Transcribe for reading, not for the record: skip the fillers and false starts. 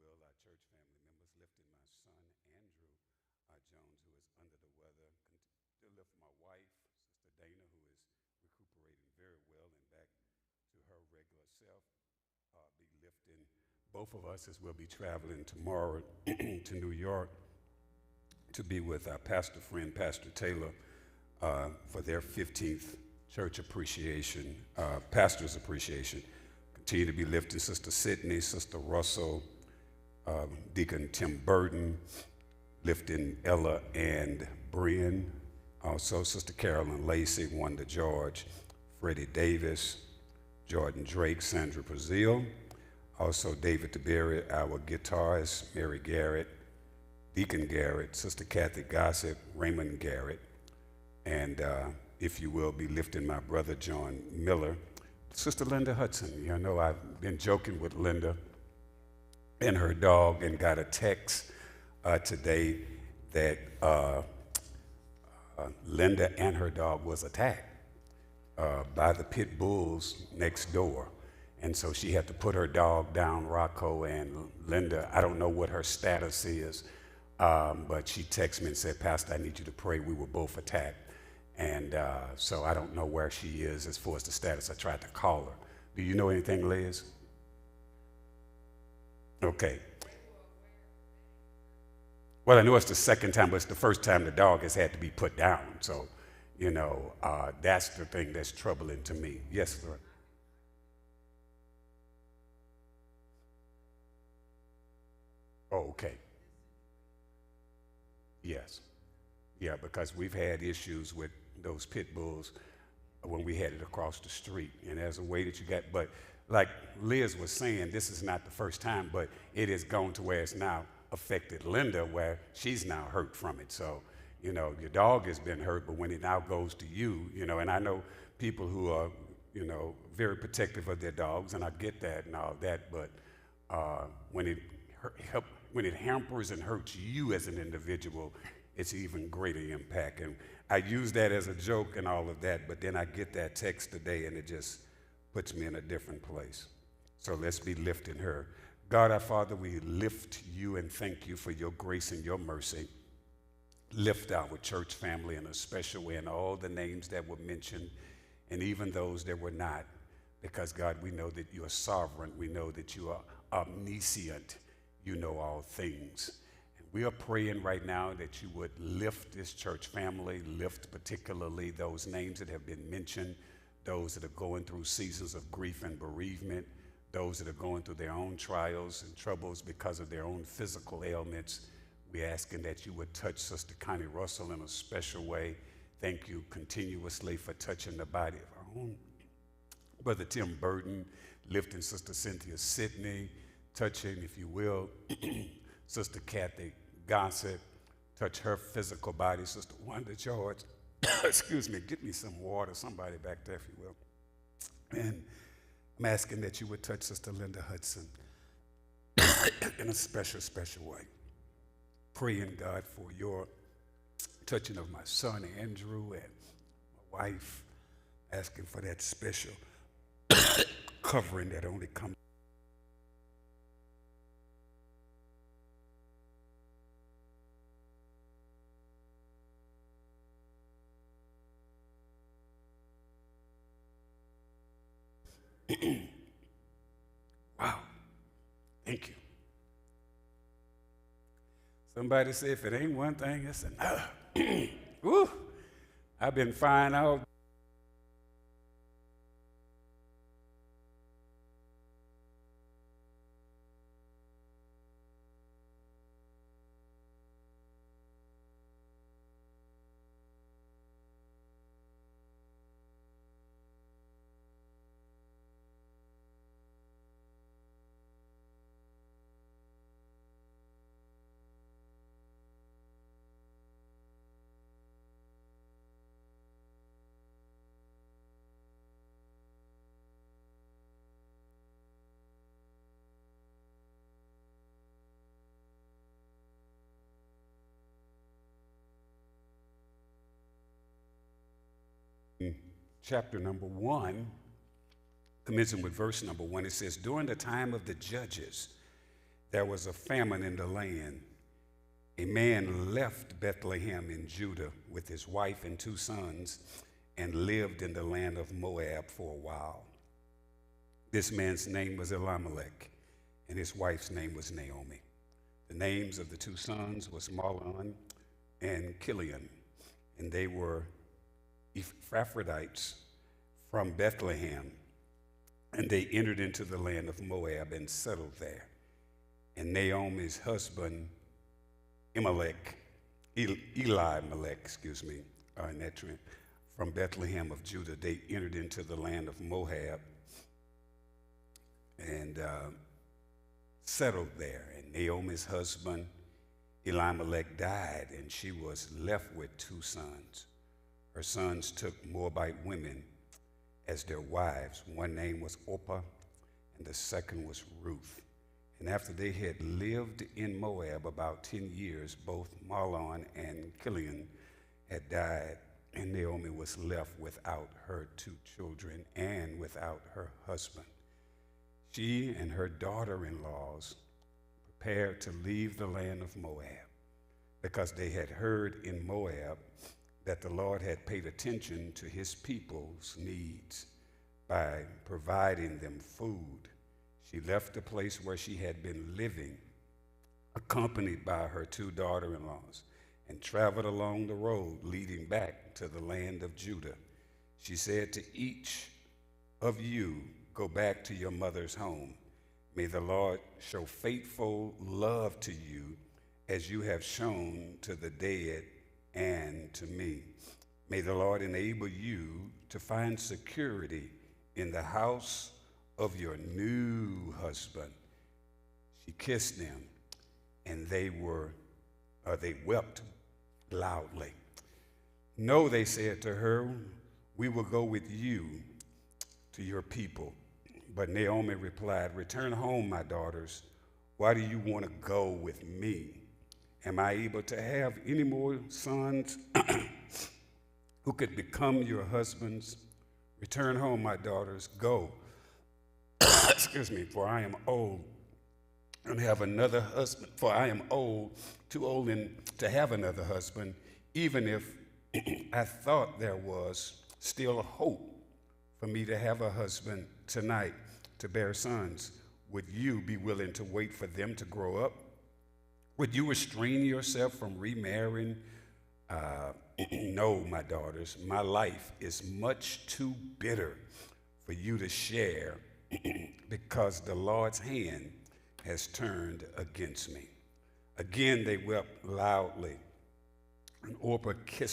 will, our church family members, lifting my son, Andrew Jones, who is under the weather. To lift my wife, Sister Dana, who is recuperating very well and back to her regular self. Be lifting both of us as we'll be traveling tomorrow to New York to be with our pastor friend, Pastor Taylor, for their 15th church appreciation, pastor's appreciation. Continue to be lifting Sister Sidney, Sister Russell, Deacon Tim Burton, lifting Ella and Brian, also Sister Carolyn Lacey, Wanda George, Freddie Davis, Jordan Drake, Sandra Brazil, also David DeBerry, our guitarist, Mary Garrett, Deacon Garrett, Sister Kathy Gossett, Raymond Garrett, and if you will, be lifting my brother John Miller, Sister Linda Hudson. You know, I've been joking with Linda and her dog and got a text today that Linda and her dog was attacked by the pit bulls next door. And so she had to put her dog down, Rocco, and Linda, I don't know what her status is, but she texted me and said, Pastor, I need you to pray. We were both attacked. And so I don't know where she is as far as the status. I tried to call her. Do you know anything, Liz? Okay. Well, I know it's the second time, but it's the first time the dog has had to be put down. So, you know, that's the thing that's troubling to me. Yes, sir. Oh, okay. Yes. Yeah, because we've had issues with those pit bulls when we headed across the street. And there's a way that you got, but like Liz was saying, this is not the first time, but it has gone to where it's now affected Linda, where she's now hurt from it. So, you know, your dog has been hurt, but when it now goes to you, you know, and I know people who are, you know, very protective of their dogs, and I get that and all that, but when it when it hampers and hurts you as an individual, it's even greater impact. And I use that as a joke and all of that, but then I get that text today and it just puts me in a different place. So let's be lifting her. God our Father, we lift you and thank you for your grace and your mercy. Lift our church family in a special way, and all the names that were mentioned and even those that were not, because God, we know that you are sovereign. We know that you are omniscient. You know all things. We are praying right now that you would lift this church family, lift particularly those names that have been mentioned, those that are going through seasons of grief and bereavement, those that are going through their own trials and troubles because of their own physical ailments. We're asking that you would touch Sister Connie Russell in a special way. Thank you continuously for touching the body of our own Brother Tim Burton, lifting Sister Cynthia Sidney, touching, if you will, Sister Kathy Gossett, touch her physical body. Sister Wanda George, excuse me, get me some water, somebody back there, if you will. And I'm asking that you would touch Sister Linda Hudson in a special, special way. Praying, God, for your touching of my son, Andrew, and my wife, asking for that special covering that only comes. Wow. Thank you. Somebody say, if it ain't one thing, it's another. Woo. I've been fine all. Chapter number 1, commencing with verse number 1, it says, during the time of the judges, there was a famine in the land. A man left Bethlehem in Judah with his wife and 2 sons and lived in the land of Moab for a while. This man's name was Elimelech, and his wife's name was Naomi. The names of the 2 sons was Mahlon and Chilion, and they were Ephraites from Bethlehem, and they entered into the land of Moab and settled there. And Naomi's husband, Elimelech, from Bethlehem of Judah, they entered into the land of Moab and settled there. And Naomi's husband, Elimelech, died, and she was left with 2 sons. Her sons took Moabite women as their wives. One name was Orpah, and the second was Ruth. And after they had lived in Moab about 10 years, both Mahlon and Chilion had died, and Naomi was left without her 2 children and without her husband. She and her daughter-in-laws prepared to leave the land of Moab because they had heard in Moab that the Lord had paid attention to his people's needs by providing them food. She left the place where she had been living, accompanied by her 2 daughter-in-laws, and traveled along the road leading back to the land of Judah. She said to each of you, "Go back to your mother's home. May the Lord show faithful love to you as you have shown to the dead and to me. May the Lord enable you to find security in the house of your new husband." She kissed them, and they wept loudly. "No," they said to her, "we will go with you to your people." But Naomi replied, "Return home, my daughters. Why do you want to go with me? Am I able to have any more sons who could become your husbands? Return home, my daughters. Go. Excuse me, for I am old and have another husband. For I am old, too old to have another husband. Even if I thought there was still hope for me to have a husband tonight to bear sons, would you be willing to wait for them to grow up? Would you restrain yourself from remarrying? No, my daughters, my life is much too bitter for you to share because the Lord's hand has turned against me." Again, they wept loudly, and Orpah kissed